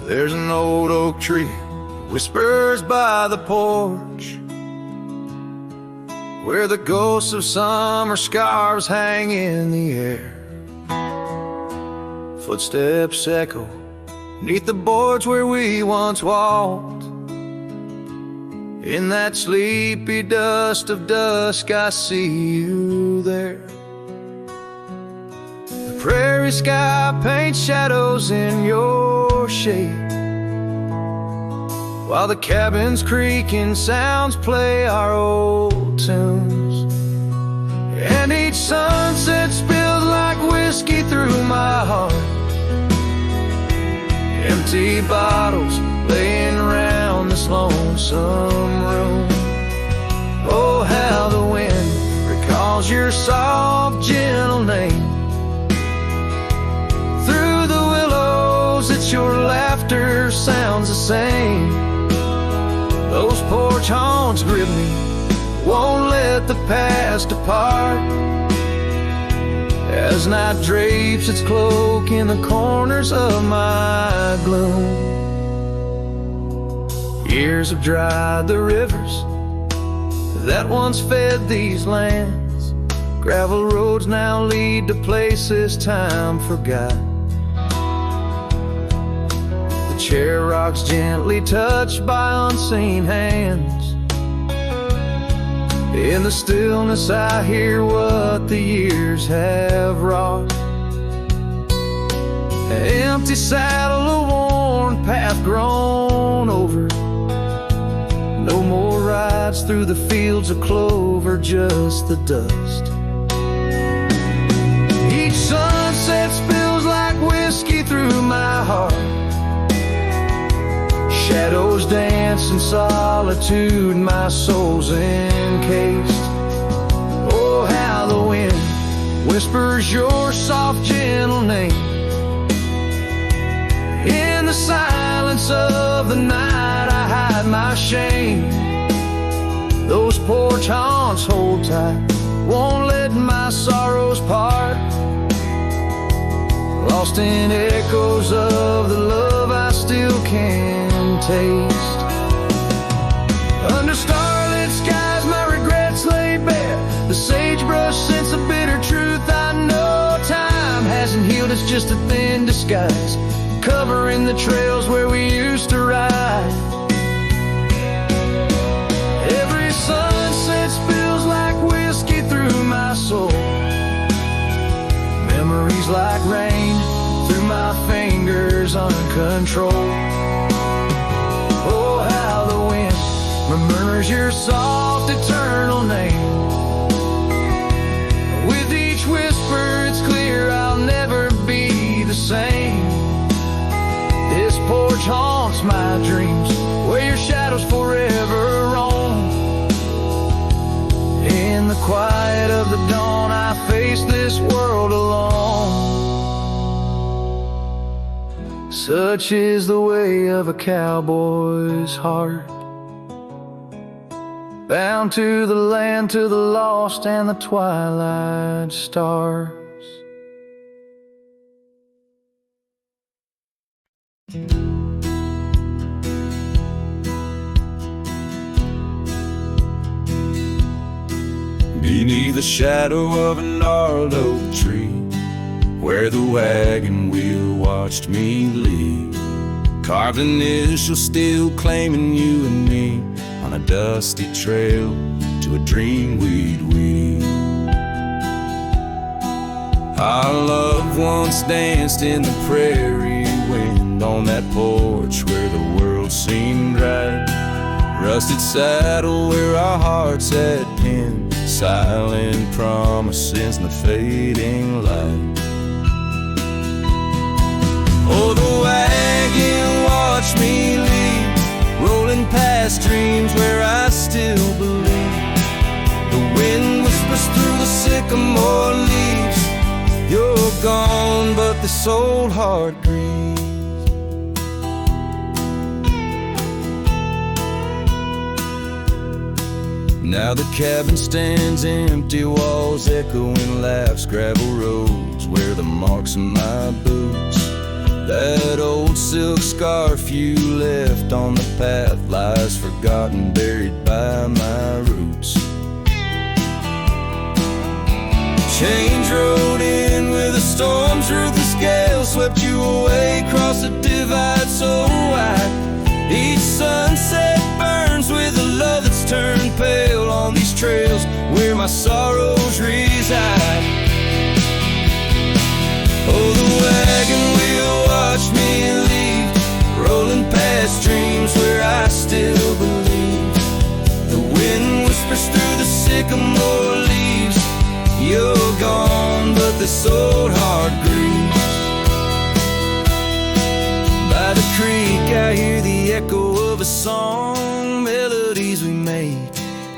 There's an old oak tree whispers by the porch, where the ghosts of summer scarves hang in the air. Footsteps echo neath the boards where we once walked. In that sleepy dust of dusk, I see you there. The prairie sky paints shadows in your shape, while the cabin's creaking sounds play our old tunes. And each sunset spills like whiskey through my heart. Empty bottles laying around this lonesome room. Oh, how the wind recalls your soft, gentle name. Through the willows, it's your laughter sounds the same. Those porch haunts grip me, won't let the past depart, as night drapes its cloak in the corners of my gloom. Years have dried the rivers that once fed these lands. Gravel roads now lead to places time forgot. The chair rocks gently touched by unseen hands. In the stillness I hear what the years have wrought. An empty saddle, a worn path grown over. No more rides through the fields of clover, just the dust. Each sunset spills like whiskey through my heart. Shadows dance in solitude, my soul's encased. Oh, how the wind whispers your soft, gentle name. In the silence of the night I hide my shame. Those porch haunts hold tight, won't let my sorrows part. Lost in echoes of the love I still can taste. Under starlit skies my regrets lay bare. The sagebrush scents a bitter truth I know. Time hasn't healed, it's just a thin disguise, covering the trails where we used to ride. Every sunset spills like whiskey through my soul. Memories like rain through my fingers uncontrolled. Oh, how the wind murmurs your soft eternal name. With each whisper it's clear I'll never be the same. This porch haunts my dreams, where your shadows forever roam. In the quiet of the dawn I face this world alone. Such is the way of a cowboy's heart, bound to the land, to the lost and the twilight stars. Beneath the shadow of a gnarled oak tree, where the wagon wheel watched me leave, carved initials still claiming you and me, on a dusty trail to a dream we'd weave. Our love once danced in the prairie wind, on that porch where the world seemed right. Rusted saddle where our hearts had pinned, silent promises in the fading light. Oh, the wagon watched me leave, rolling past dreams where I still believe. The wind whispers through the sycamore leaves, you're gone but this old heart grieves. Now the cabin stands empty, walls echoing laughs, gravel roads where the marks of my boots That old silk scarf you left on the path lies forgotten, buried by my roots. Change rode in with a storm's ruthless gale, swept you away across a divide so wide. Each sunset burns with a love that's turned pale on these trails where my sorrows reside. Oh, the wagon wheel watched me leave, rolling past dreams where I still believe. The wind whispers through the sycamore leaves, you're gone, but this old heart grieves. By the creek I hear the echo of a song, melodies we made,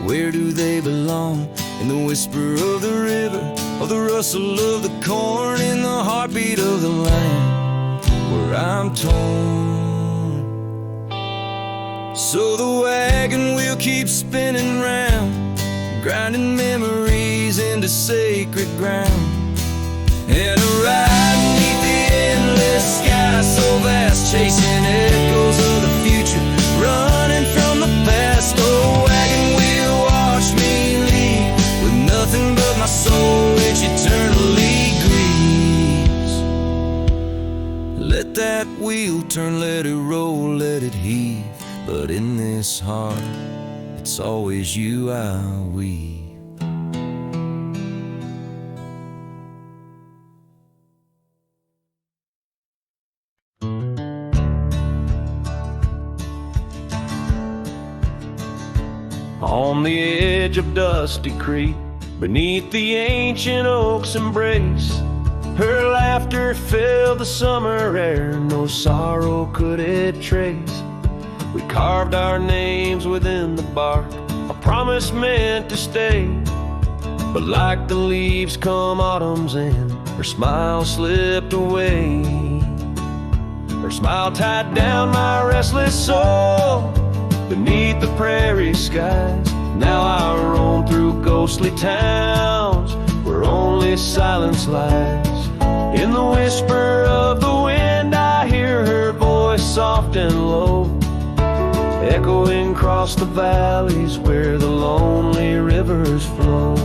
where do they belong? In the whisper of the river, of the rustle of the corn, in the heartbeat of the land where I'm torn. So the wagon wheel keeps spinning round, grinding memories into sacred ground. And a ride beneath the endless sky so vast, chasing echoes of the future, running from the past. Oh, wagon wheel, watch me leave, with nothing but my soul which eternally grieves. Let that wheel turn, let it roll, let it heave, but in this heart it's always you I weave. On the edge of Dusty Creek, beneath the ancient oak's embrace, her laughter filled the summer air, no sorrow could it trace. We carved our names within the bark, a promise meant to stay. But like the leaves come autumn's end, her smile slipped away. Her smile tied down my restless soul beneath the prairie skies. Now I roam through ghostly towns where only silence lies. In the whisper of the wind I hear her voice soft and low, echoing across the valleys where the lonely rivers flow.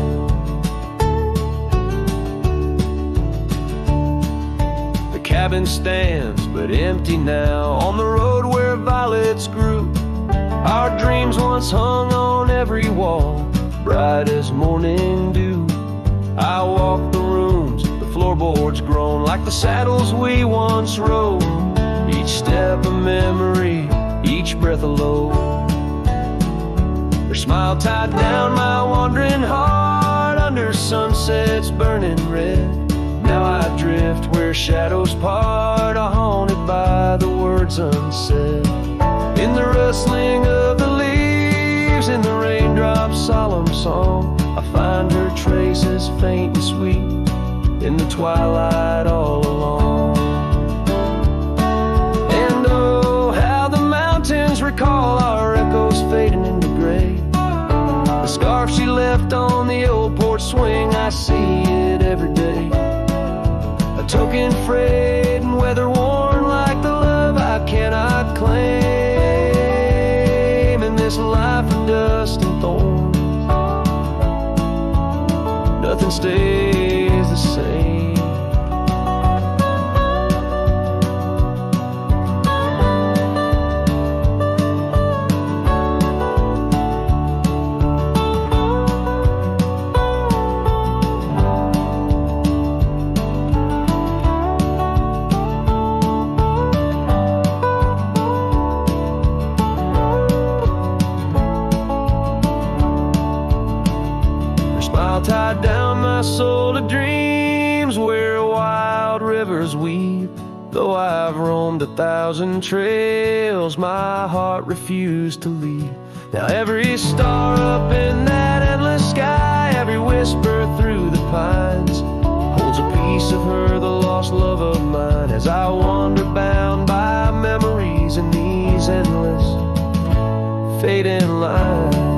The cabin stands but empty now on the road where violets grew. Our dreams once hung on every wall, bright as morning dew. I walk the rooms, the floorboards groan like the saddles we once rode. Each step a memory, each breath a load. Her smile tied down my wandering heart under sunsets burning red. Now I drift where shadows part, haunted by the words unsaid. In the rustling of the leaves, in the raindrops' solemn song, I find her traces faint and sweet in the twilight all along. And oh, how the mountains recall our echoes fading into gray. The scarf she left on the old porch swing, I see it every day. A token frayed and weather worn like the love I cannot claim. In this life of dust and thorns, nothing stays the same. Tied down my soul to dreams where wild rivers weave. Though I've roamed 1,000 trails, my heart refused to leave. Now every star up in that endless sky, every whisper through the pines, holds a piece of her, the lost love of mine. As I wander bound by memories in these endless fading lines.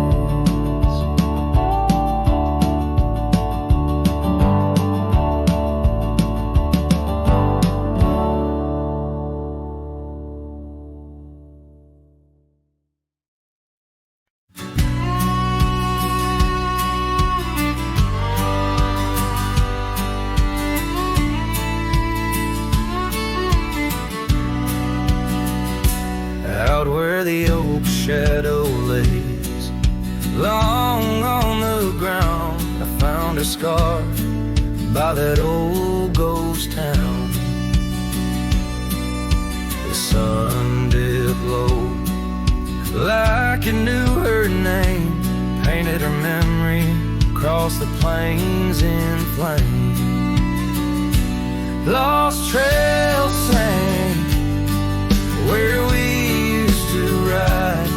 scarred by that old ghost town. The sun dipped low like it knew her name, painted her memory across the plains in flame. Lost trails sang where we used to ride,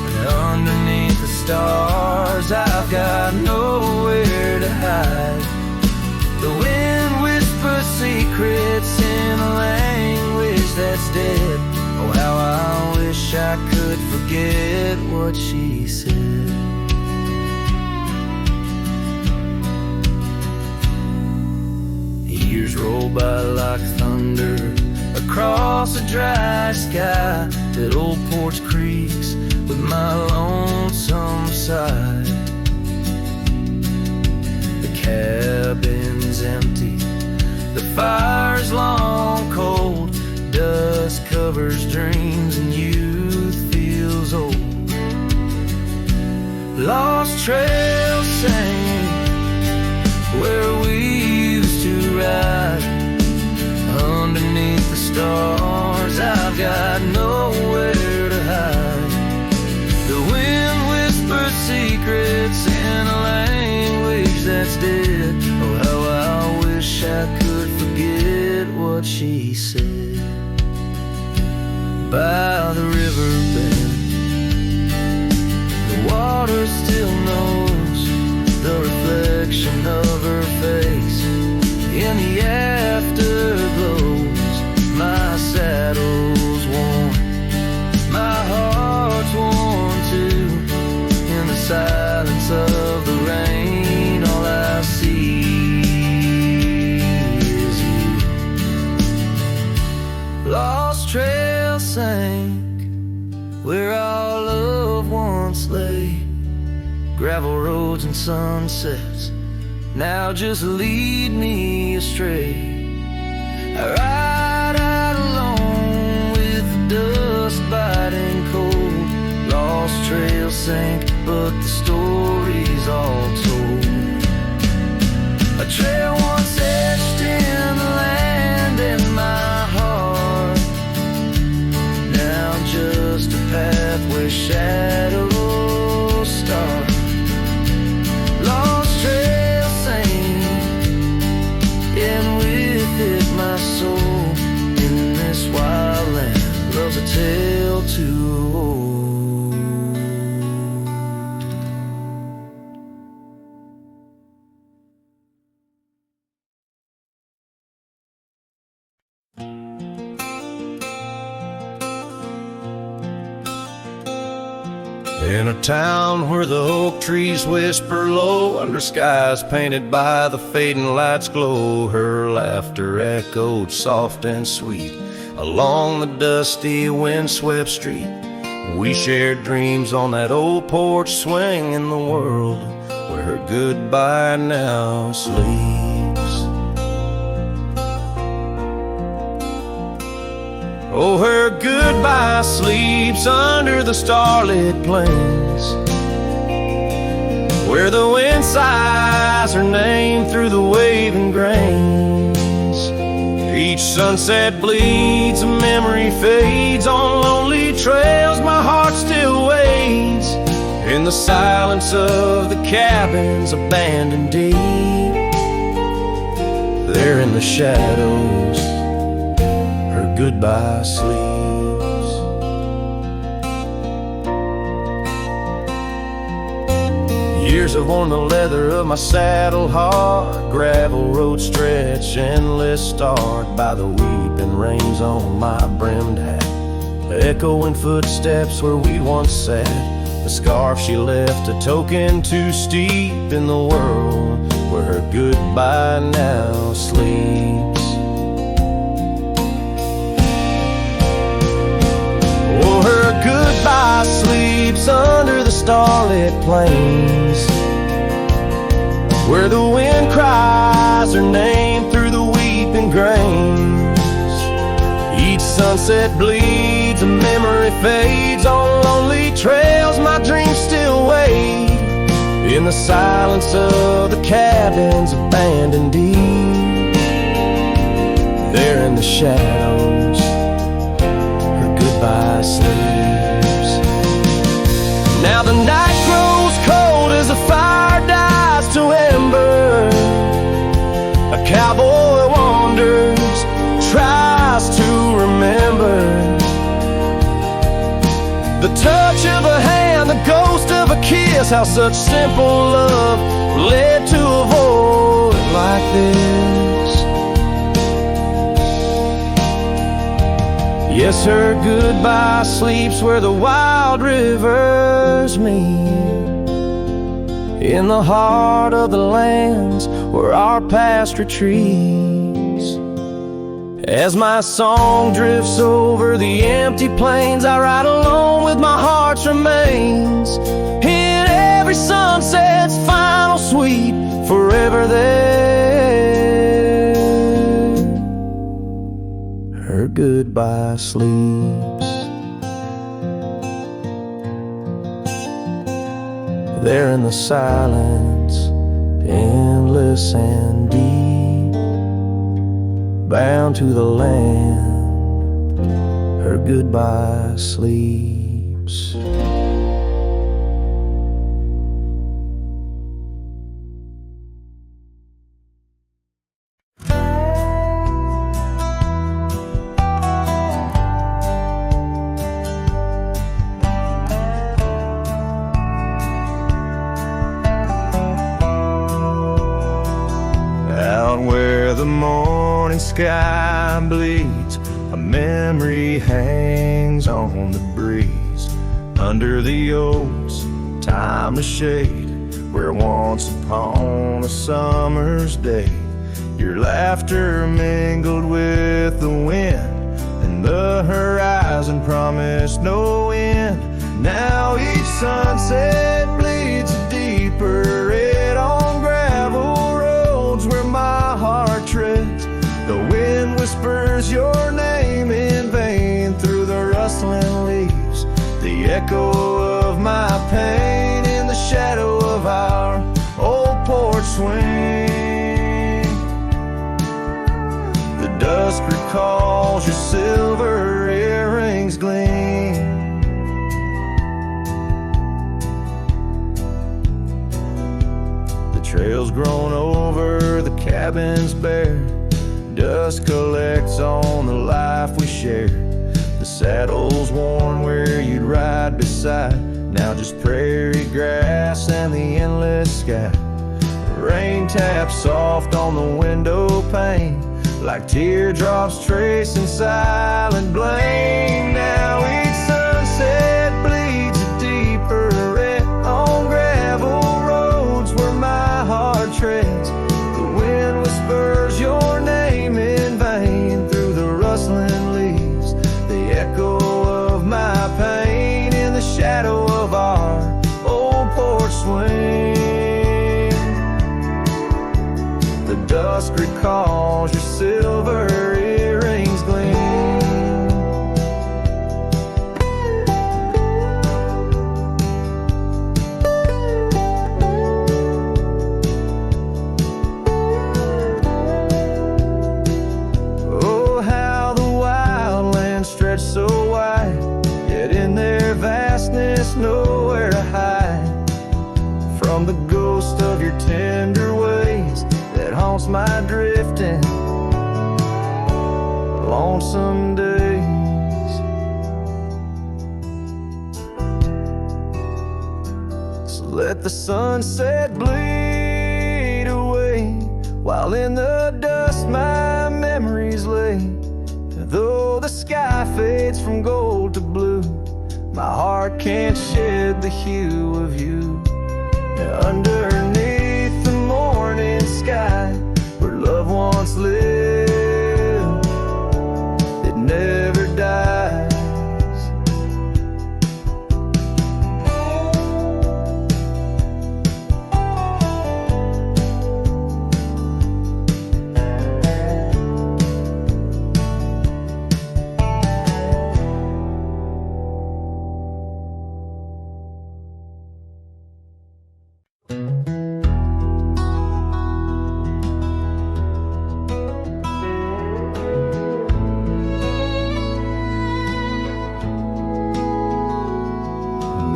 and underneath the stars I've got nowhere to hide. The wind whispers secrets in a language that's dead. Oh, how I wish I could forget what she said. Years roll by like thunder across a dry sky. That old porch creaks with my lonesome side. The cabin's empty, the fire's long cold. Dust covers dreams and youth feels old. Lost trails sing where we used to ride. Underneath the stars I've got nowhere to hide. The wind whispers secrets in a language that's dead. Oh, how I wish I could forget what she said. By the riverbed, the water still knows the reflection of her face in the afterglows. My saddle's worn, my heart's worn too. In the silence of the rain, all I see is you. Lost trail sank where our love once lay. Gravel roads and sunsets now just lead me astray. I ride out alone with the dust biting cold. Lost trails sank, but the story's all told. A trail once etched in the land and my heart, now just a path where shadows start. Lost trails sing, and with it my soul in this wild land loves a tale to hold. In a town where the oak trees whisper low, under skies painted by the fading light's glow, her laughter echoed soft and sweet along the dusty windswept street. We shared dreams on that old porch swing in the world where her goodbye now sleeps. Oh, her goodbye sleeps under the starlit plains, where the wind sighs her name through the waving grains. Each sunset bleeds, a memory fades on lonely trails. My heart still waits in the silence of the cabins abandoned deep. There in the shadows, her goodbye sleeps. Years have worn the leather of my saddle hard. Gravel road stretch endless, starred by the weeping rains on my brimmed hat. Echoing footsteps where we once sat. The scarf she left, a token too steep in the world where her goodbye now sleeps. Oh, her goodbye sleeps under the starlit plains, where the wind cries her name through the weeping grains. Each sunset bleeds, a memory fades on lonely trails. My dreams still wait In the silence of the cabins abandoned deep, there in the shadows, her goodbye sleeps. Now the night grows cold as the fire dies to ember. A cowboy wanders, tries to remember the touch of a hand, the ghost of a kiss, how such simple love led to a void like this. Yes, her goodbye sleeps where the wild rivers meet, in the heart of the lands where our past retreats. As my song drifts over the empty plains, I ride alone with my heart's remains. In every sunset's final sweep, forever there, her goodbye sleeps. There in the silence, endless and deep, bound to the land, her goodbye sleeps. Out where the morning sky bleeds, a memory hangs on the breeze. Under the oaks, timeless shade, where once upon a summer's day, your laughter mingled with the wind, and the horizon promised no end. Now each sunset bleeds a deeper red on gravel roads where my heart treads. The wind whispers your name in vain through the rustling leaves, the echo of my pain in the shadow of our old porch swing. The dusk recalls your silver earrings gleam. The trail's grown over, the cabin's bare, dust collects on the life we share. The saddle's worn where you'd ride beside, now just prairie grass and the endless sky. Rain taps soft on the window pane, like teardrops tracing silent blame. Now each sunset bleeds a deeper red on gravel roads where my heart treads. The wind whispers your name in vain through the rustling leaves, the echo of my pain in the shadow of our old porch swing. The dusk recalls your silver earrings gleam. Oh, how the wildlands stretch so wide, yet in their vastness nowhere to hide from the ghost of your tender ways that haunts my drifting lonesome days. So let the sunset bleed away, while in the dust my memories lay. Though the sky fades from gold to blue, my heart can't shed the hue of you. Underneath the morning sky, where love once lived, it never dies.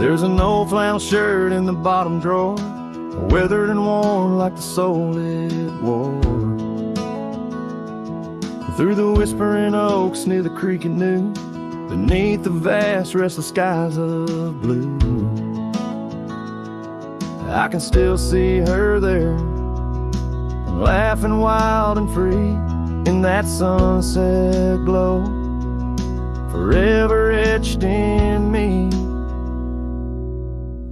There's an old flannel shirt in the bottom drawer, weathered and worn like the soul it wore. Through the whispering oaks near the creek it knew, beneath the vast restless skies of blue, I can still see her there, laughing wild and free in that sunset glow, forever etched in me.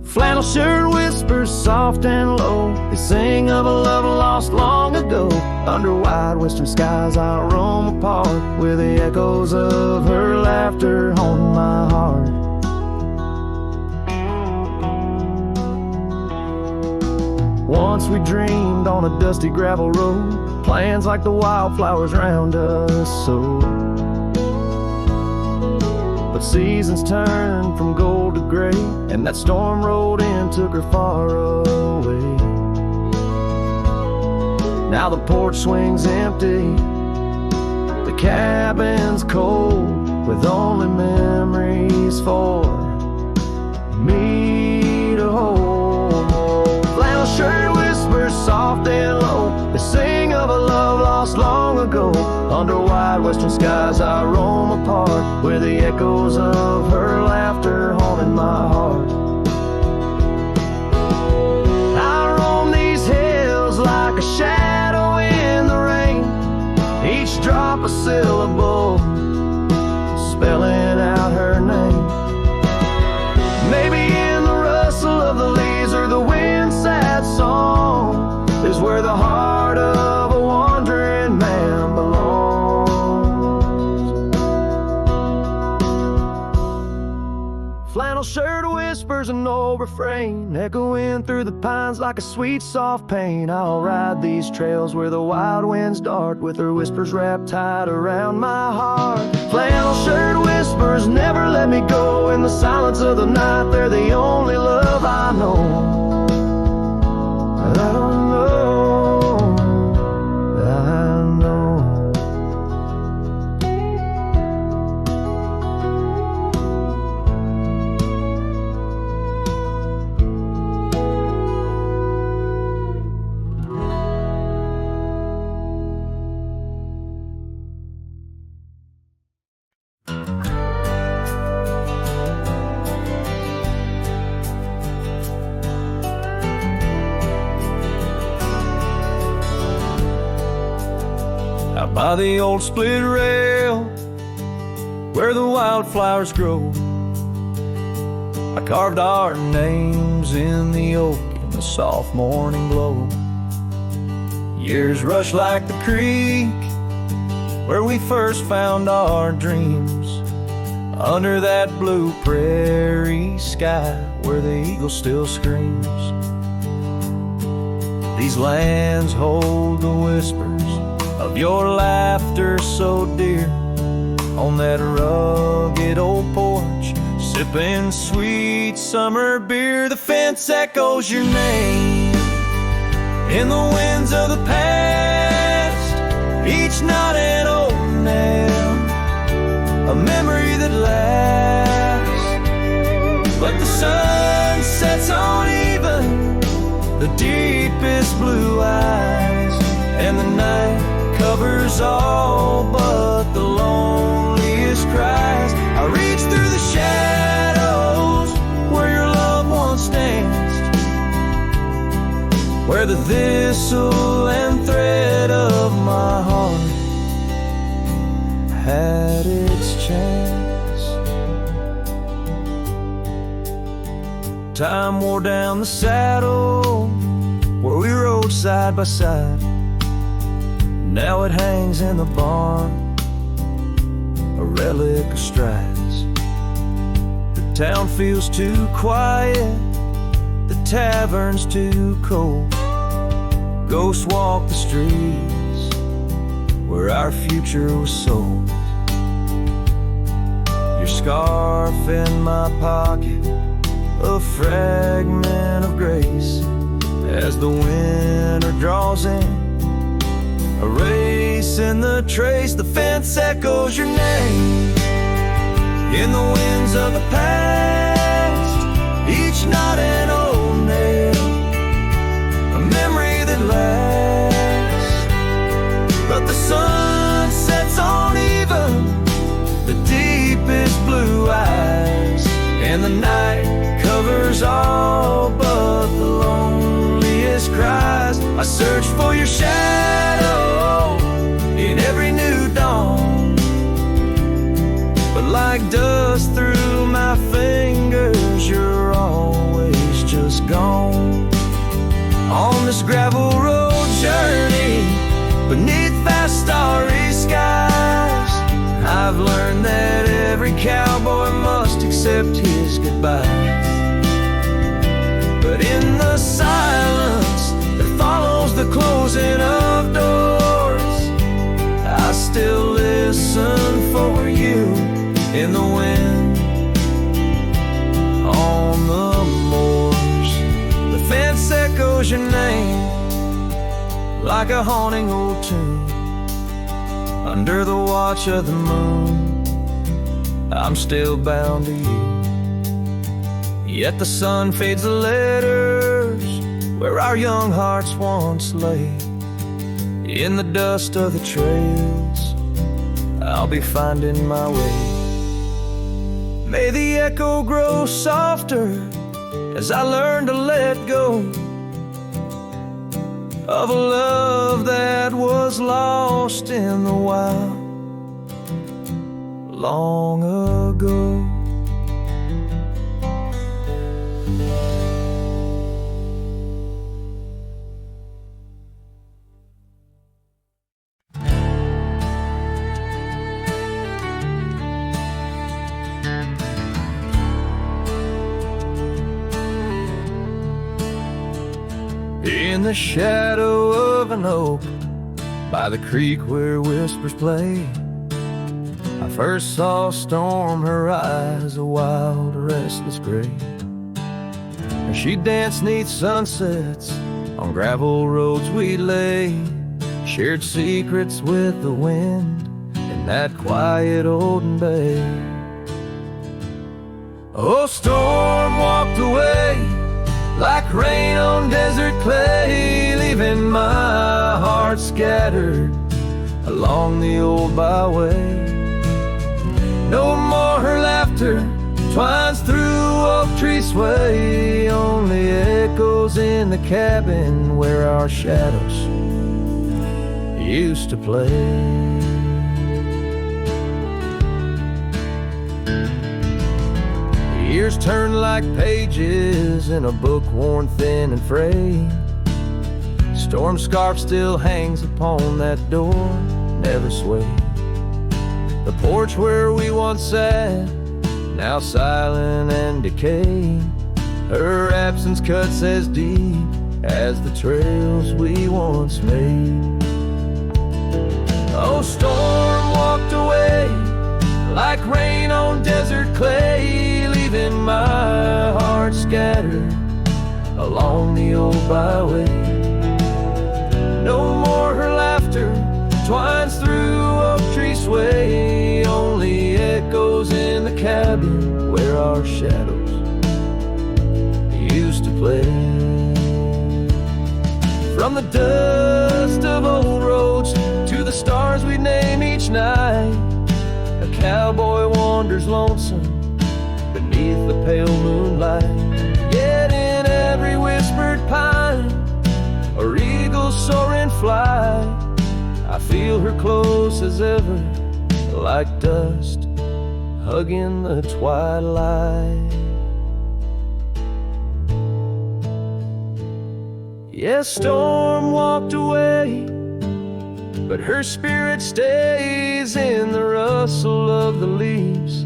Flannel shirt whispers soft and low, they sing of a love lost long ago. Under wide western skies I'll roam apart, with the echoes of her laughter haunting my heart. Once we dreamed on a dusty gravel road, plans like the wildflowers round us so. But seasons turned from gold to gray, and that storm rolled in, took her far away. Now the porch swings empty, the cabin's cold, with only memories for me to hold. Flannel shirt whispers soft and low, they sing of a love lost long ago. Under wide western skies I roam apart, where the echoes of her laughter haunting my heart. I roam these hills like a shadow in the rain, each drop a syllable, spelling out her name. Maybe in the rustle of the leaves or the wind's sad song is where the heart of a wandering man belongs. Flannel shirt whispers an old refrain, echoing through the pines like a sweet soft pain. I'll ride these trails where the wild winds dart, with her whispers wrapped tight around my heart. Flannel shirt whispers never let me go, in the silence of the night they're the only love I know. I don't know, I know. Out by the old split rail, where the wildflowers grow, I carved our names in the oak in the soft morning glow. Years rush like the creek, where we first found our dreams, under that blue prairie sky where the eagle still screams. These lands hold the whispers of your laughter so dear, on that rugged old porch, sipping sweet summer beer. The fence echoes your name in the winds of the past, each night an old nail, a memory that lasts. But the sun sets on even the deepest blue eyes, and the night covers all but the loneliest cries. I reach through the shadows where your love once danced, where the thistle and thread of my heart had its chance. Time wore down the saddle where we rode side by side. Now it hangs in the barn, a relic of strides. The town feels too quiet, the tavern's too cold. Ghosts walk the streets where our future was sold. Your scarf in my pocket, a fragment of grace, as the winter draws in, a race in the trace. The fence echoes your name in the winds of the past, touch, not an old nail, a memory that lasts. But the sun sets on even the deepest blue eyes, and the night covers all but the loneliest cries. I search for your shadow in every new dawn, but like dust through my fingers, you're always just gone. On this gravel road journey beneath vast starry skies, I've learned that every cowboy must accept his goodbyes. But in the silence that follows the closing of doors, I still listen for you in the wind on the moors. The fence echoes your name like a haunting old tune. Under the watch of the moon, I'm still bound to you. Yet the sun fades the letters where our young hearts once lay. In the dust of the trails, I'll be finding my way. May the echo grow softer as I learn to let go of a love that was lost in the wild long ago. In the shadow of an oak by the creek where whispers play, I first saw a storm, her eyes a wild, restless gray. And she danced 'neath sunsets on gravel roads we lay, shared secrets with the wind in that quiet olden bay. Oh, storm walked away like rain on desert clay, leaving my heart scattered along the old byway. No more her laughter twines through oak tree sway, only echoes in the cabin where our shadows used to play. Years turn like pages in a book worn thin and frayed. Storm scarf still hangs upon that door, never swayed. The porch where we once sat, now silent and decayed. Her absence cuts as deep as the trails we once made. Oh, storm walked away like rain on desert clay, leaving my heart scattered along the old byway. No more her laughter twines through oak tree sway, only echoes in the cabin where our shadows used to play. From the dust of old roads to the stars we name each night, a cowboy wanders lonesome beneath the pale moonlight. Yet in every whispered pine or eagle soar in flight, I feel her close as ever, like dust hugging the twilight. Yes, storm walked away, but her spirit stays in the rustle of the leaves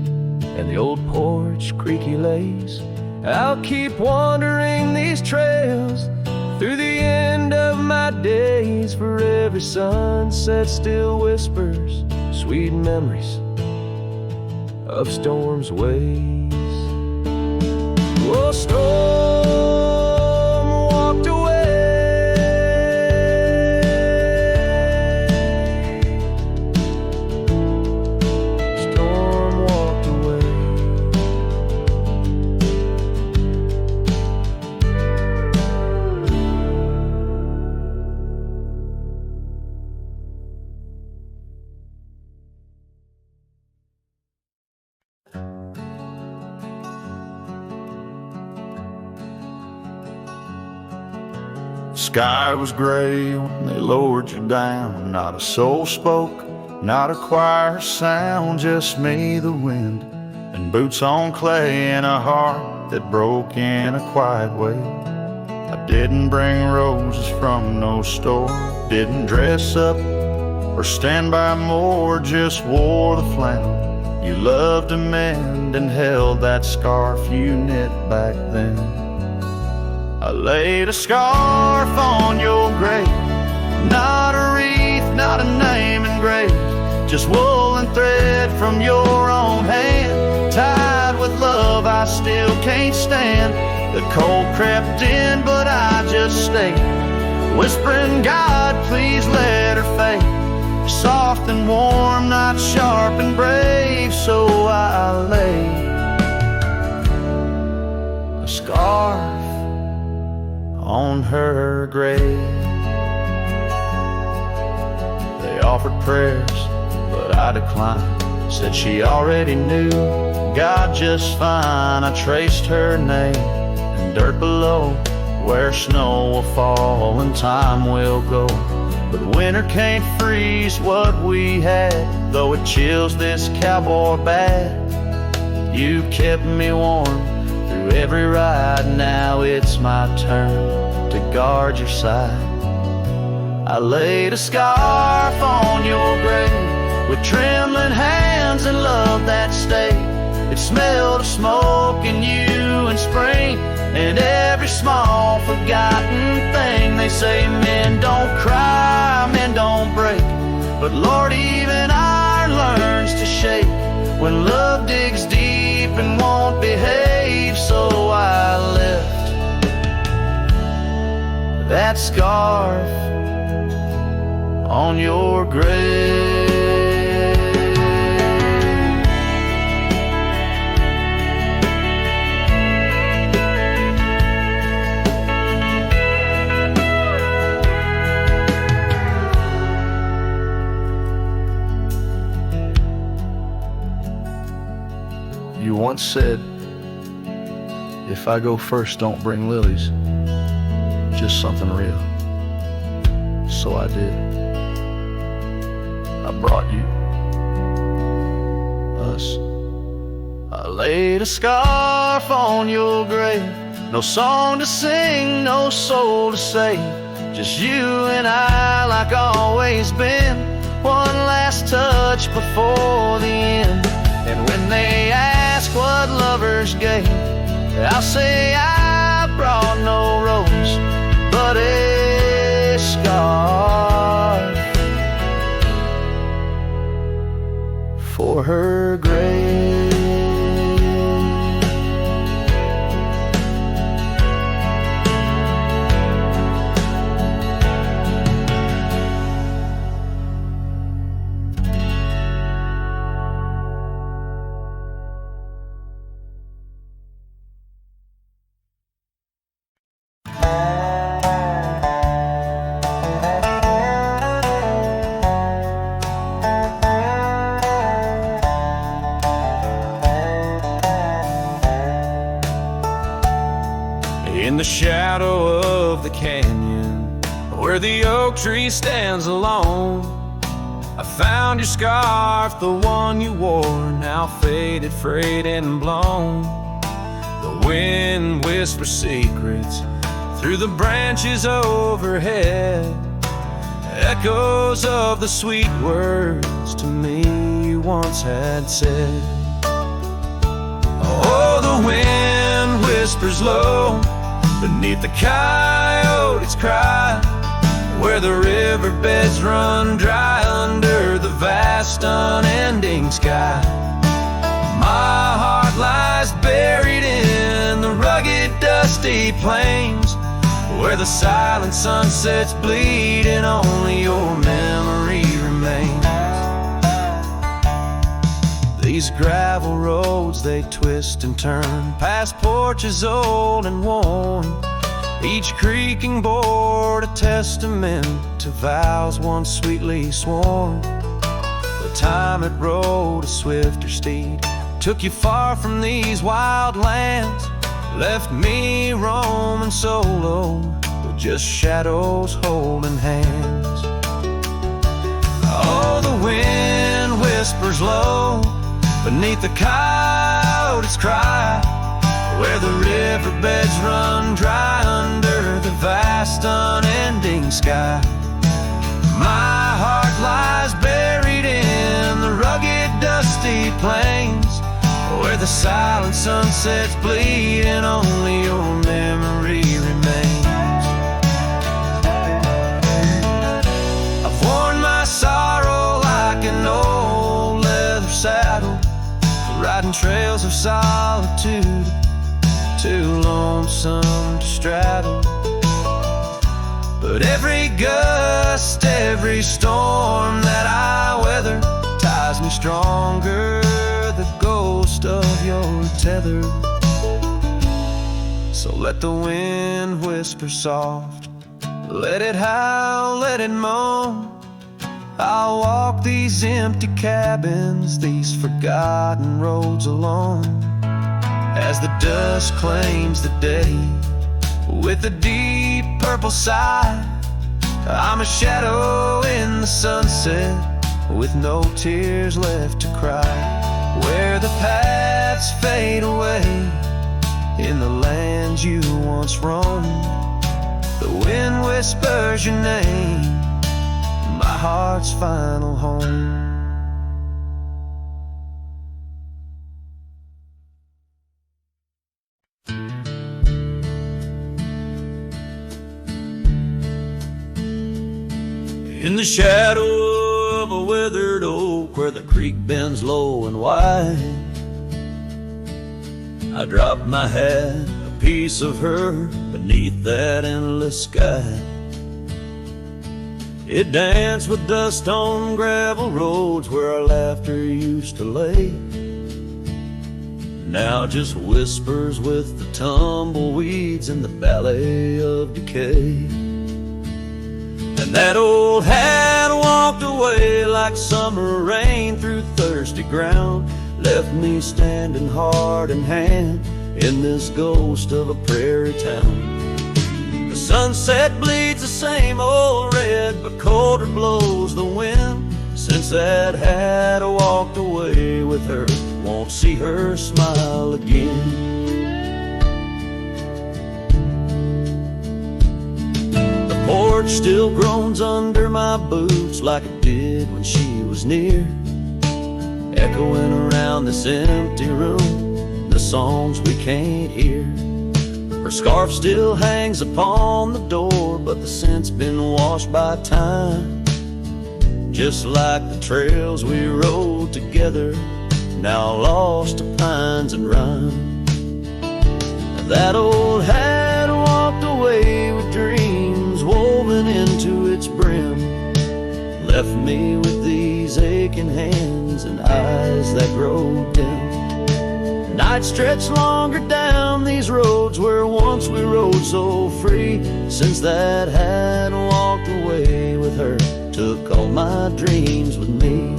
and the old porch creaky lays. I'll keep wandering these trails through the end of my days, for every sunset still whispers sweet memories of storm's ways. Oh, storm walked away, storm walked away. Sky was gray when they lowered you down. Not a soul spoke, not a choir sound, just me, the wind, and boots on clay, and a heart that broke in a quiet way. I didn't bring roses from no store, didn't dress up or stand by more, just wore the flannel you loved to mend and held that scarf you knit back then. I laid a scarf on your grave, not a wreath, not a name engraved, just wool and thread from your own hand, tied with love I still can't stand. The cold crept in, but I just stayed, whispering, God, please let her fade. Soft and warm, not sharp and brave, so I laid a scarf on her grave. They offered prayers, but I declined, said she already knew God just fine. I traced her name in dirt below, where snow will fall and time will go. But winter can't freeze what we had, though it chills this cowboy bad. You kept me warm through every ride, now it's my turn to guard your side. I laid a scarf on your grave with trembling hands and love that stayed. It smelled of smoke and you and spring and every small forgotten thing. They say men don't cry, men don't break, but Lord, even iron learns to shake when love digs deep and won't behave. So I left that scarf on your grave. You once said, if I go first, don't bring lilies, just something real. So I did. I brought you us. I laid a scarf on your grave, no song to sing, no soul to save, just you and I like always been. One last touch before the end. And when they ask what lovers gave, I'll say I brought no rose, but a scarf for her grave. In the shadow of the canyon, where the oak tree stands alone, I found your scarf, the one you wore, now faded, frayed, and blown. The wind whispers secrets through the branches overhead, echoes of the sweet words to me you once had said. Oh, the wind whispers low beneath the coyote's cry, where the riverbeds run dry under the vast unending sky. My heart lies buried in the rugged dusty plains, where the silent sunsets bleed and only your memory remains. These gravel roads, they twist and turn past porches old and worn, each creaking board a testament to vows once sweetly sworn. The time it rode a swifter steed took you far from these wild lands, left me roaming solo, just shadows holding hands. Oh, the wind whispers low beneath the coyote's cry, where the riverbeds run dry under the vast unending sky. My heart lies buried in the rugged dusty plains, where the silent sunsets bleed and only your memory remains. I've worn my sorrow like an old leather saddle, riding trails of solitude, too lonesome to straddle. But every gust, every storm that I weather ties me stronger, the ghost of your tether. So let the wind whisper soft, let it howl, let it moan. I'll walk these empty cabins, these forgotten roads alone, as the dusk claims the day with a deep purple sigh. I'm a shadow in the sunset with no tears left to cry, where the paths fade away in the lands you once roamed. The wind whispers your name, my heart's final home. In the shadow of a withered oak, where the creek bends low and wide, I drop my hat, a piece of her, beneath that endless sky. It danced with dust on gravel roads where our laughter used to lay. Now just whispers with the tumbleweeds and the ballet of decay. And that old hat walked away like summer rain through thirsty ground, left me standing heart in hand in this ghost of a prairie town. The sunset bleeds the same old red, but colder blows the wind. Since that hat walked away with her, won't see her smile again. Porch still groans under my boots like it did when she was near, echoing around this empty room, the songs we can't hear. Her scarf still hangs upon the door, but the scent's been washed by time, just like the trails we rode together, now lost to pines and rime. That old hat walked away with dreams woven into its brim, left me with these aching hands and eyes that grow dim. Nights stretch longer down these roads where once we rode so free. Since that hat walked away with her, took all my dreams with me.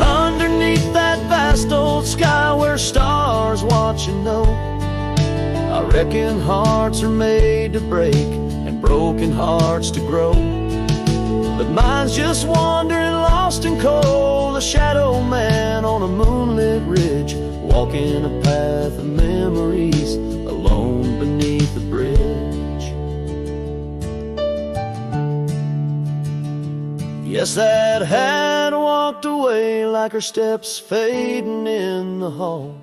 Underneath that vast old sky where stars watch and know, I reckon hearts are made to break and broken hearts to grow. But mine's just wandering lost and cold, a shadow man on a moonlit ridge, walking a path of memories alone beneath the bridge. Yes, that hat walked away like her steps fading in the hall,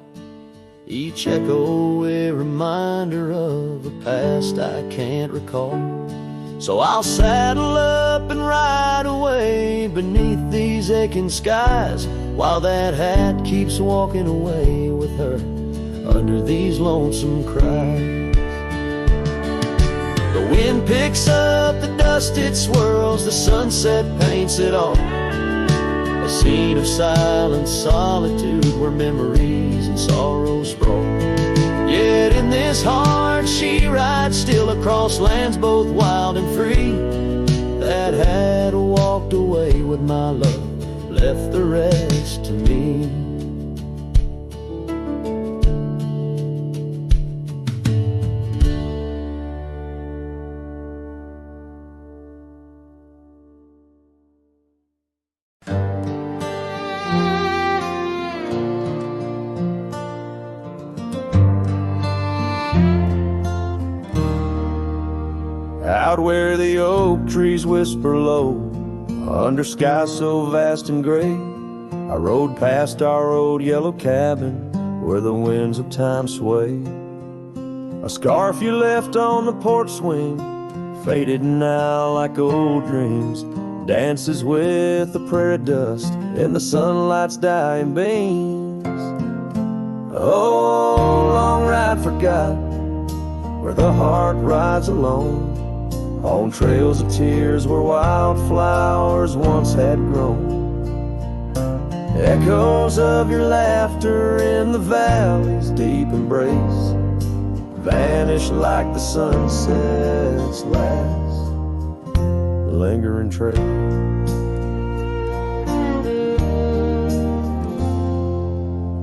each echo a reminder of a past I can't recall. So I'll saddle up and ride away beneath these aching skies, while that hat keeps walking away with her under these lonesome cries. The wind picks up the dust, it swirls, the sunset paints it all, a scene of silent solitude where memories and sorrows sprawl. Yet in this heart she rides still across lands both wild and free. That hat walked away with my love, left the rest to me. out where the oak trees whisper low, under skies so vast and gray. I rode past our old yellow cabin where the winds of time sway. A scarf you left on the porch swing, faded now like old dreams, dances with the prairie dust in the sunlight's dying beams. Oh, long ride forgot, where the heart rides alone, on trails of tears where wildflowers once had grown. Echoes of your laughter in the valley's deep embrace vanish like the sunset's last lingering trace.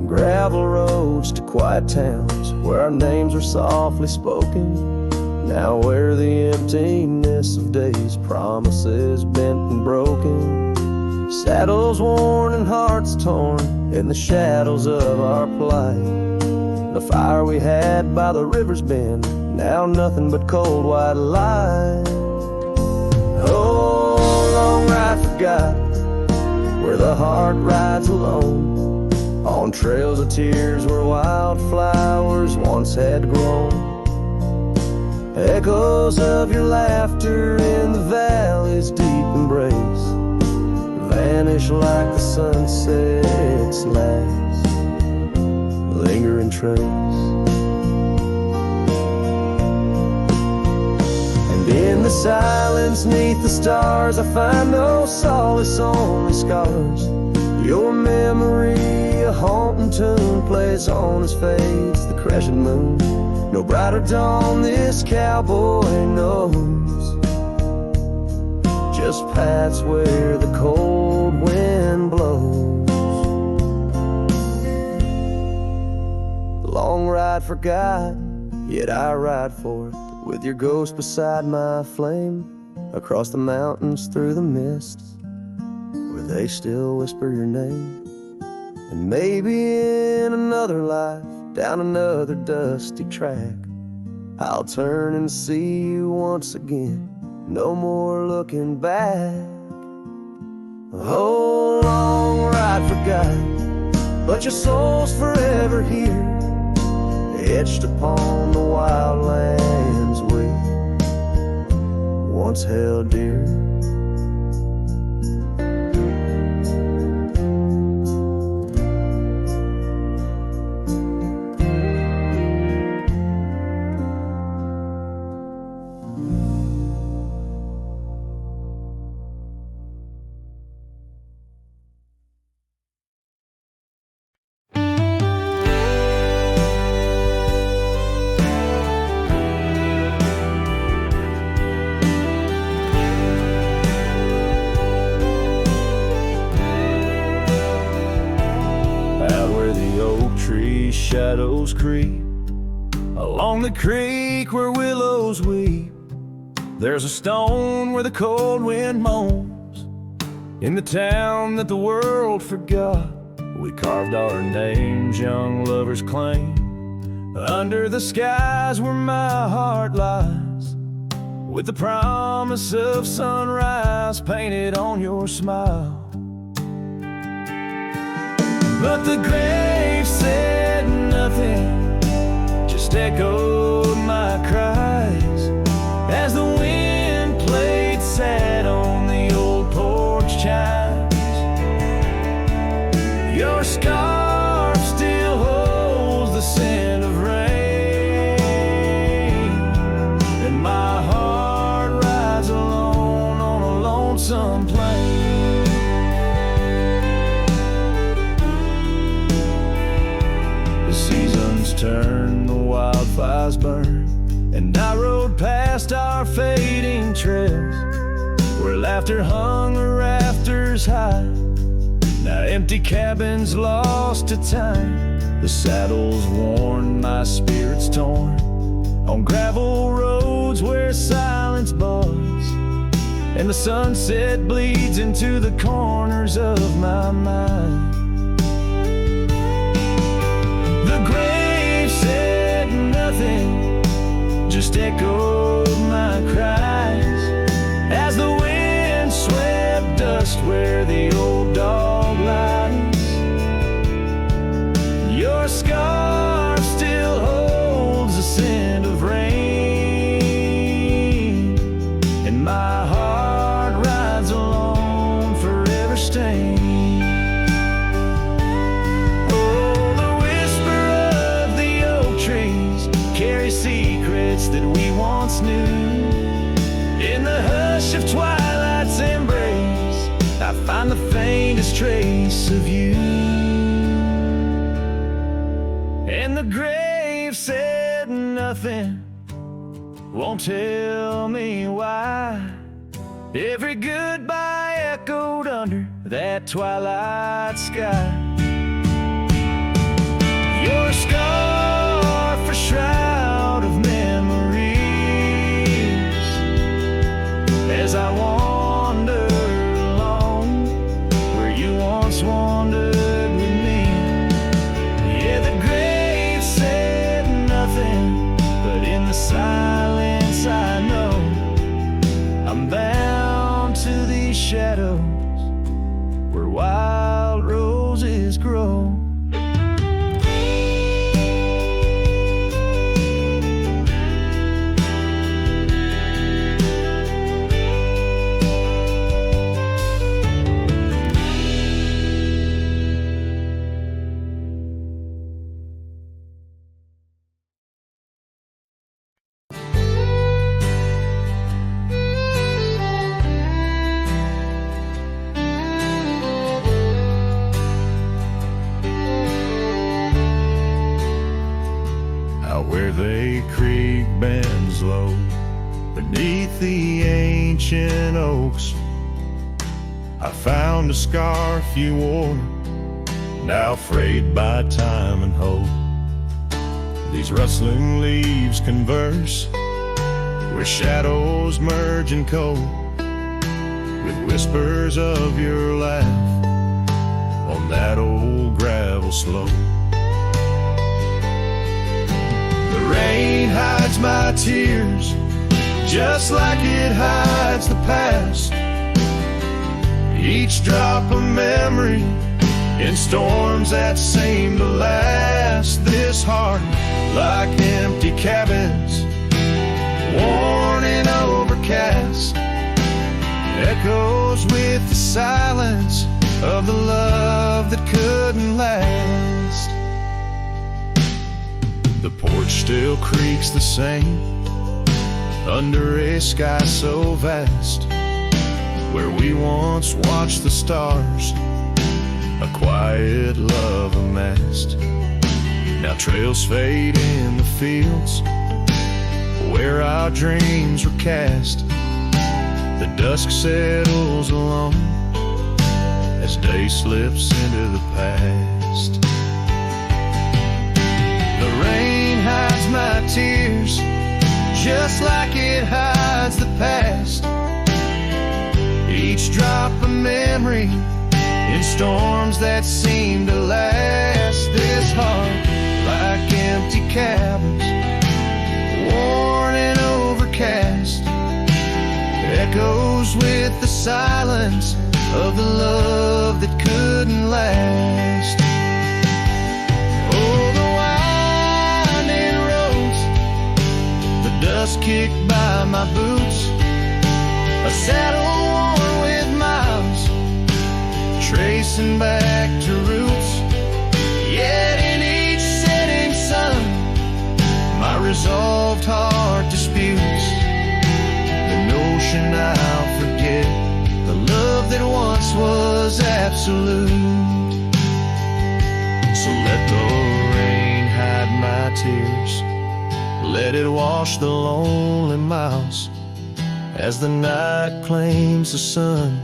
Gravel roads to quiet towns where our names are softly spoken, now where the emptiness of days, promises bent and broken, saddles worn and hearts torn in the shadows of our plight. The fire we had by the river's bend, now nothing but cold white light. Oh, long ride forgot, where the heart rides alone, on trails of tears where wildflowers once had grown. Echoes of your laughter in the valley's deep embrace vanish like the sunset's last lingering trace. And in the silence neath the stars, I find no solace, only scars. Your memory, a haunting tune, plays on as fades the crescent moon. No brighter dawn this cowboy knows, just paths where the cold wind blows. Long ride forgot, yet I ride forth with your ghost beside my flame, across the mountains through the mists where they still whisper your name. And maybe in another life, down another dusty track, I'll turn and see you once again, no more looking back. Oh, long ride forgot, but your soul's forever here, etched upon the wild lands we once held dear. Shadows creep along the creek where willows weep. There's a stone where the cold wind moans. In the town that the world forgot, we carved our names, young lovers claim. Under the skies where my heart lies, with the promise of sunrise painted on your smile. But the grave said nothing, just echoed my cries as the wind played sad on the old porch chimes. Your scarf still holds the scent of rain, and my heart rides alone on a lonesome plain. Turn, the wildfires burn, and I rode past our fading trails where laughter hung the rafters high. Now empty cabins lost to time, the saddles worn, my spirits torn, on gravel roads where silence buds and the sunset bleeds into the corners of my mind. The grave said nothing, just echoed my cry rest where the old dog lies. Your scarf still holds the scent of rain, and my heart rides alone, forever stained. Oh, the whisper of the oak trees carries secrets that we once knew. In the hush of twilight's embrace, I find the faintest trace of you. And the grave said nothing, won't tell me why. Every goodbye echoed under that twilight sky. Your scarf, a shroud of memories, as I wander alone where you once wandered with me. Yeah, the grave said nothing, but in the silence I know I'm bound to these shadows where wild roses grow. Where they creek bends low beneath the ancient oaks, I found a scarf you wore, now frayed by time and hope. These rustling leaves converse where shadows merge and cope, with whispers of your laugh on that old gravel slope. The rain hides my tears just like it hides the past. Each drop a memory in storms that seem to last. This heart, like empty cabins, worn and overcast, echoes with the silence of the love that couldn't last. The porch still creaks the same under a sky so vast, where we once watched the stars, a quiet love amassed. Now trails fade in the fields where our dreams were cast. The dusk settles alone as day slips into the past. The rain hides my tears just like it hides the past. Each drop a memory in storms that seem to last. This heart, like empty cabins, worn and overcast, echoes with the silence of the love that couldn't last. Oh, the winding roads, the dust kicked by my boots, a saddle worn with miles, tracing back to roots. Yet in each setting sun, my resolved heart disputes the notion I'll forget the love that once was absolute. So let the rain hide my tears, let it wash the lonely miles, as the night claims the sun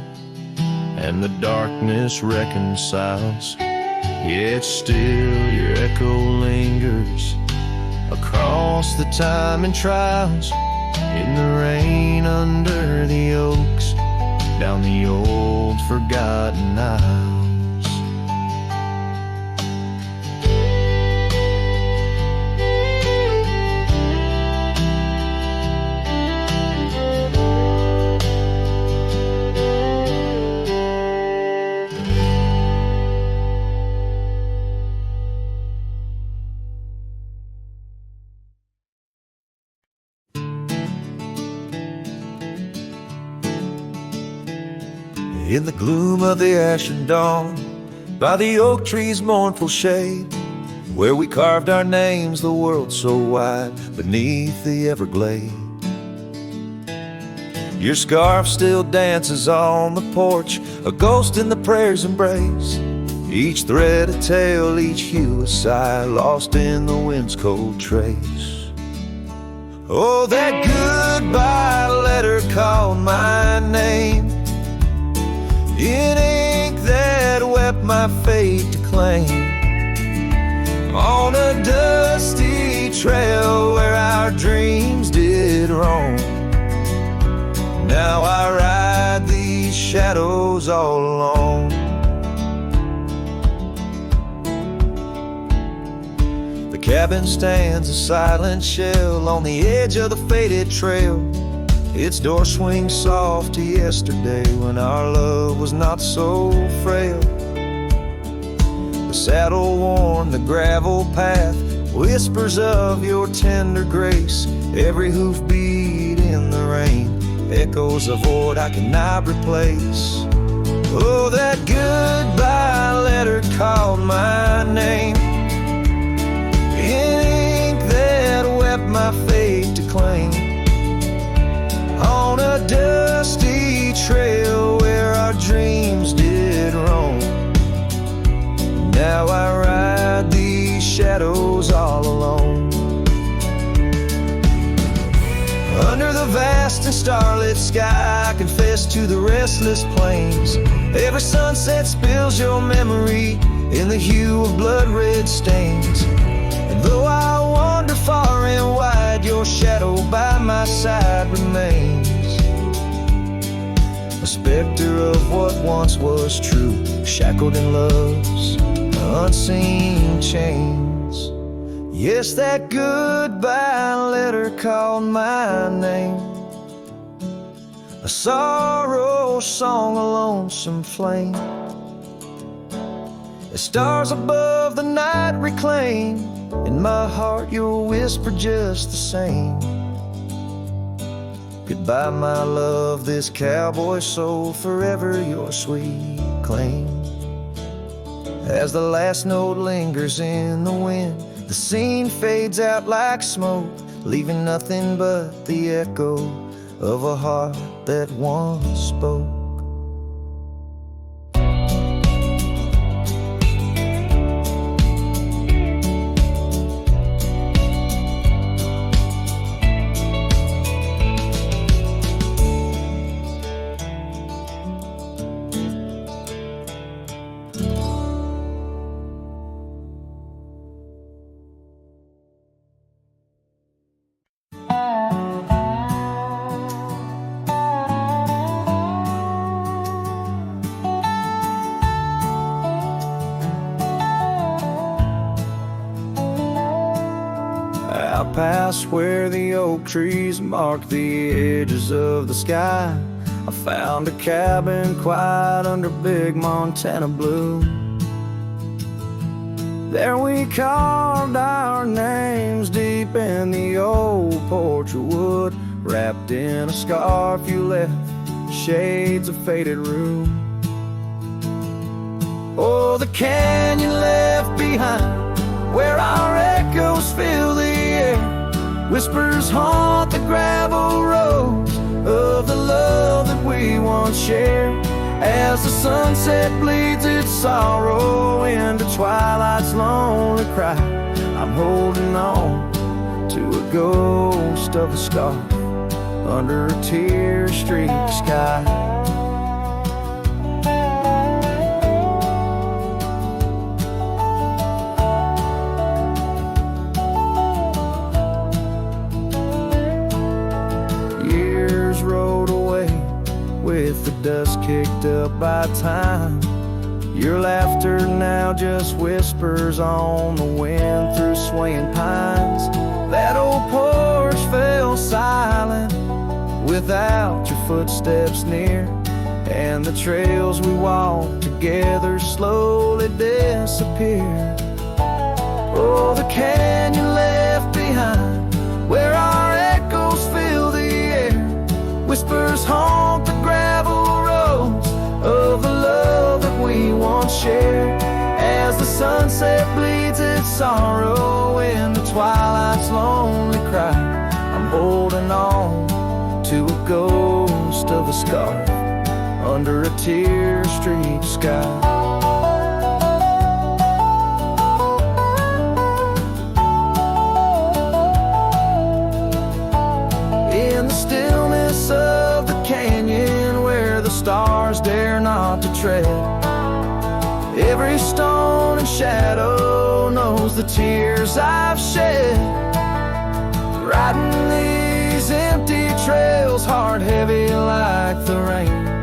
and the darkness reconciles. Yet still your echo lingers across the time and trials, in the rain under the oaks, down the old forgotten aisles. In the gloom of the ashen dawn, by the oak tree's mournful shade, where we carved our names, the world so wide, beneath the Everglade. Your scarf still dances on the porch, a ghost in the prayer's embrace. Each thread a tale, each hue a sigh, lost in the wind's cold trace. Oh, that goodbye letter called my name, in ink that wept my fate to claim. On a dusty trail where our dreams did roam, now I ride these shadows all alone. The cabin stands a silent shell on the edge of the faded trail. Its door swings soft to yesterday when our love was not so frail. The saddle worn, the gravel path, whispers of your tender grace. Every hoofbeat in the rain, echoes of what I cannot replace. Oh, that goodbye letter called my name, in ink that wept my fate to claim. On a dusty trail where our dreams did roam, now I ride these shadows all alone. Under the vast and starlit sky, I confess to the restless plains. Every sunset spills your memory in the hue of blood-red stains. And though I wander far and wide, your shadow by my side remains. A specter of what once was true, shackled in love's unseen chains. Yes, that goodbye letter called my name, a sorrow song, a lonesome flame. As stars above the night reclaim, in my heart your whisper just the same. Goodbye, my love, this cowboy soul, forever your sweet claim. As the last note lingers in the wind, the scene fades out like smoke, leaving nothing but the echo of a heart that once spoke. Out past where the oak trees mark the edges of the sky, I found a cabin quiet under big Montana blue. There we carved our names deep in the old porch of wood, wrapped in a scarf you left, shades of faded rue. Oh, the canyon left behind, where our echoes fill the air, whispers haunt the gravel roads of the love that we once shared. As the sunset bleeds its sorrow into twilight's lonely cry, I'm holding on to a ghost of a scarf under a tear-streaked sky. With the dust kicked up by time, your laughter now just whispers on the wind through swaying pines. That old porch fell silent without your footsteps near, and the trails we walked together slowly disappeared. Oh, the canyon left behind, where our echoes fill the air, whispers haunt the gravel roads of sunset bleeds its sorrow in the twilight's lonely cry. I'm holding on to a ghost of a scarf under a tear-streaked sky. In the stillness of the canyon where the stars dare not to tread, every stone and shadow knows the tears I've shed. Riding these empty trails, heart heavy like the rain,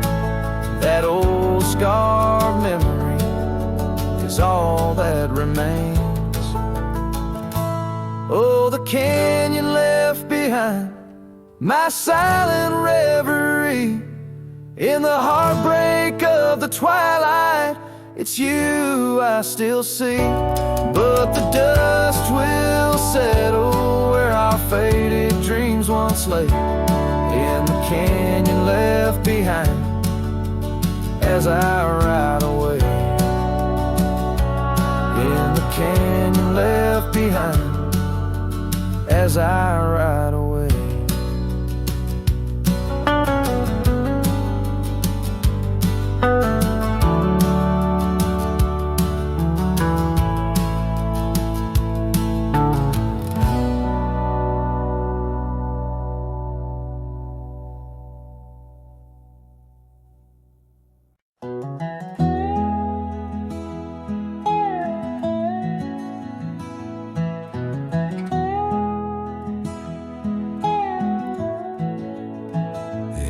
that old scarred memory is all that remains. Oh, the canyon left behind, my silent reverie in the heartbreak of the twilight. It's you I still see, but the dust will settle where our faded dreams once lay, in the canyon left behind as I ride away. In the canyon left behind as I ride away.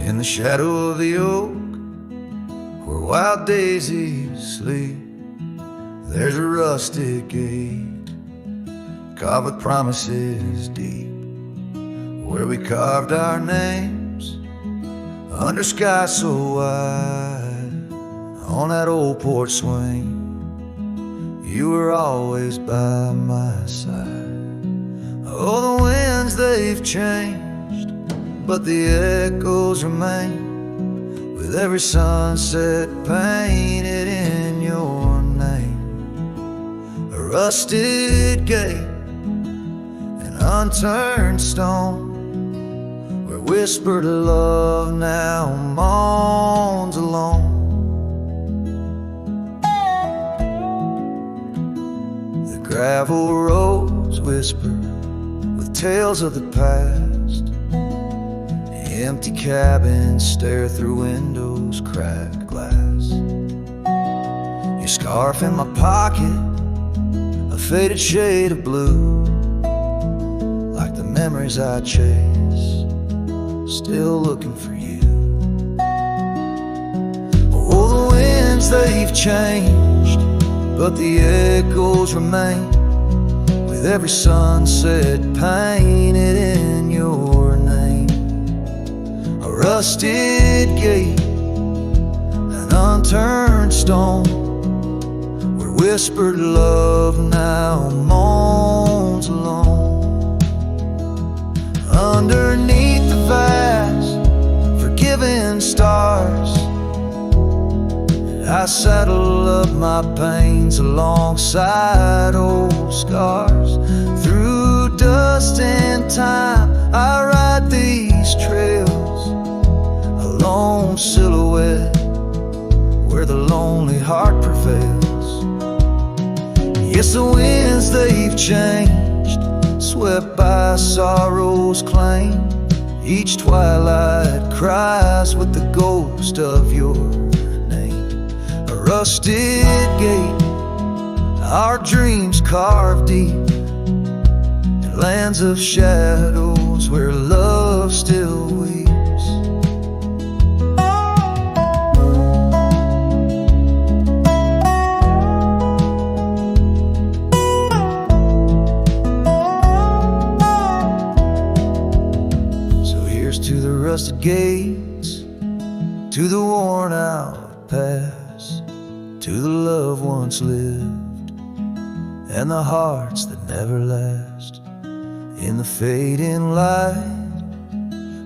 In the shadow of the oak, where wild daisies sleep, there's a rustic gate, carved with promises deep, where we carved our names under sky so wide. On that old porch swing, you were always by my side. Oh, the winds, they've changed, but the echoes remain, with every sunset painted in your name. A rusted gate, an unturned stone, where whispered love now moans alone. The gravel roads whisper with tales of the past. Empty cabins stare through windows, cracked glass. Your scarf in my pocket, a faded shade of blue, like the memories I chase, still looking for you. Oh, the winds, they've changed, but the echoes remain, with every sunset painted in your name. A rusted gate, an unturned stone, where whispered love now moans alone. Underneath the vast, forgiving stars, I saddle up my pains alongside old scars. Through dust and time, I ride these trails, a lone silhouette where the lonely heart prevails. Yes, the winds, they've changed, swept by sorrow's claim. Each twilight cries with the ghost of your name. A rusted gate, our dreams carved deep, in lands of shadows where love still weeps. So here's to the rusted gates, to the worn out past, to the love once lived, and the hearts that never last. In the fading light,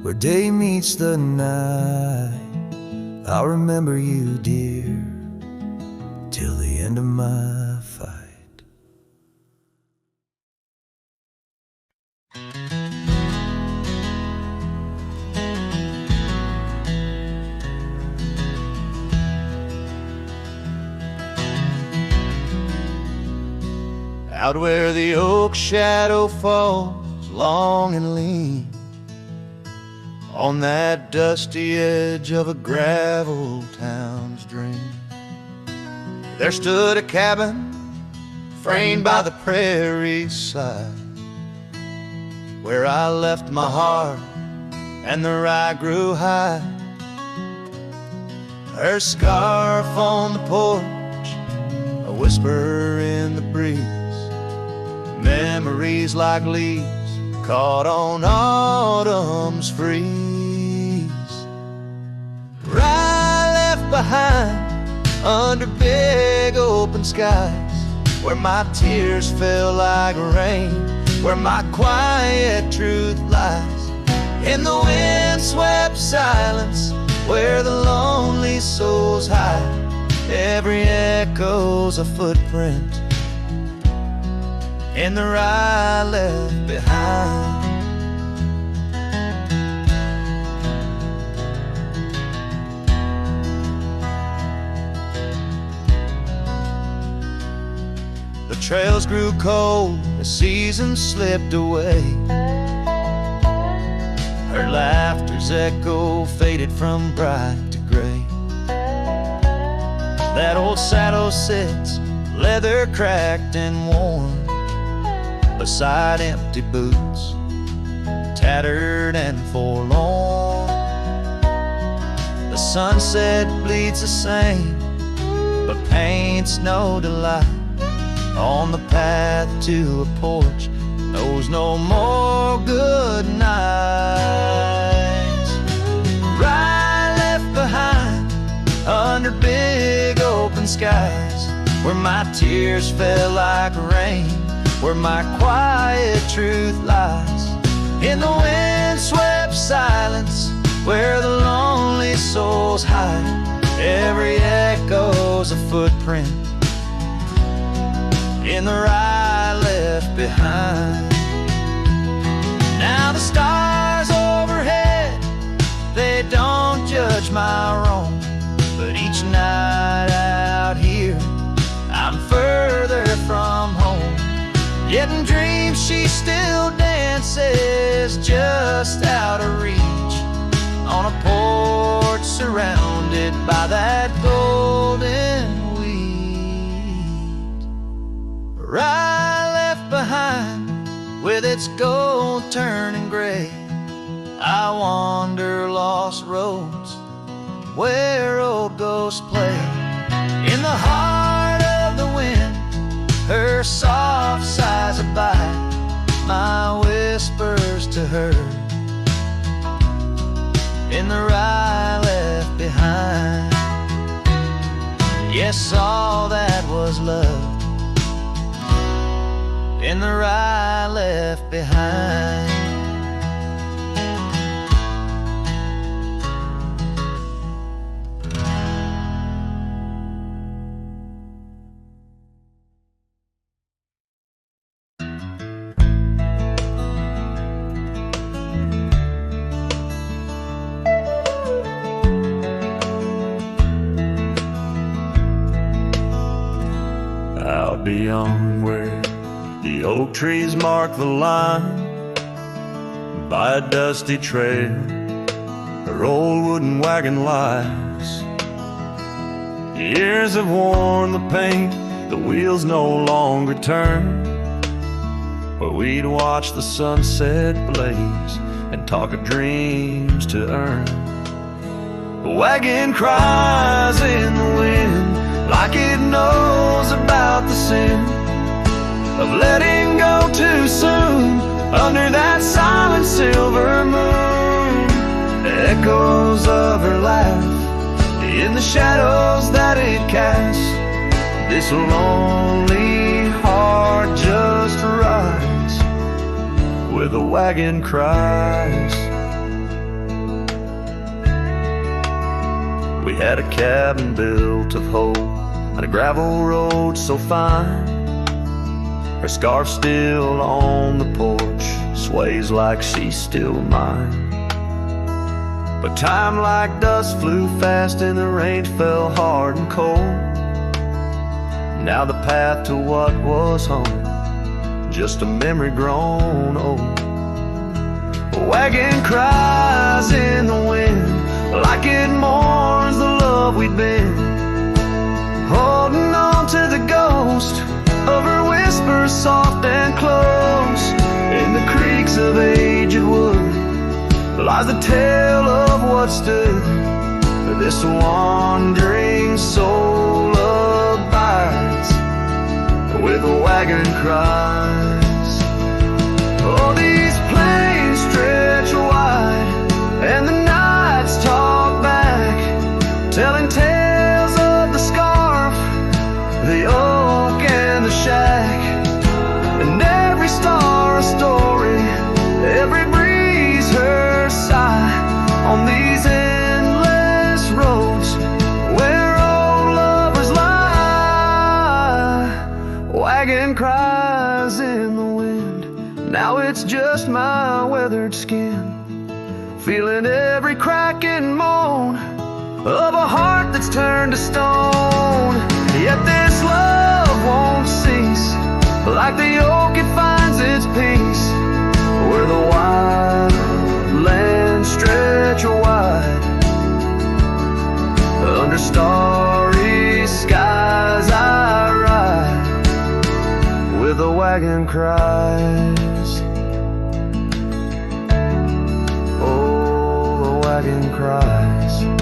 where day meets the night, I'll remember you, dear, till the end of my fight. out where the oak shadow falls long and lean, on that dusty edge of a gravel town's dream. There stood a cabin framed by the prairie's side, where I left my heart and the rye grew high. Her scarf on the porch, a whisper in the breeze, memories like leaves caught on autumn's freeze. Rye left behind under big open skies, where my tears fell like rain, where my quiet truth lies. In the wind-swept silence, where the lonely souls hide, every echo's a footprint in the rye left behind. The trails grew cold, the seasons slipped away. Her laughter's echo faded from bright to gray. That old saddle sits, leather cracked and worn, beside empty boots, tattered and forlorn. The sunset bleeds the same, but paints no delight. On the path to a porch knows no more good nights. Rye left behind under big open skies, where my tears fell like rain, where my quiet truth lies. In the wind-swept silence, where the lonely souls hide, every echo's a footprint in the rye left behind. Now the stars overhead, they don't judge my wrong, but each night out here I'm further from home. Yet in dreams she still dances just out of reach, on a porch surrounded by that golden rye left behind, with its gold turning gray. I wander lost roads where old ghosts play. In the heart of the wind, her soft sighs abide, my whispers to her in the rye left behind. Yes, all that was love in the rye left behind. Out beyond where the oak trees mark the line, by a dusty trail her old wooden wagon lies. Years have worn the paint, the wheels no longer turn, where we'd watch the sunset blaze and talk of dreams to earn. The wagon cries in the wind like it knows about the sin of letting go too soon under that silent silver moon. The echoes of her laugh in the shadows that it casts, this lonely heart just rides where the wagon cries. We had a cabin built of hope on a gravel road so fine. Her scarf still on the porch sways like she's still mine. But time like dust flew fast and the rain fell hard and cold. Now the path to what was home just a memory grown old. A wagon cries in the wind like it mourns the love we'd been, holding on to the ghost of her whispers soft and close. In the creaks of aged wood lies the tale of what stood. This wandering soul abides with wagon cries. Oh, these plains stretch wide and the nights talk back, telling tales of the scarf, the oak and the shack, and every star a story, every breeze her sigh on these endless roads where old lovers lie. Wagon cries in the wind, now it's just my weathered skin, feeling every crack and moan of a heart that's turned to stone. Yet this love won't cease, like the oak it finds its peace where the wild lands stretch wide. Under starry skies I ride with a wagon cries. Oh, the wagon cries.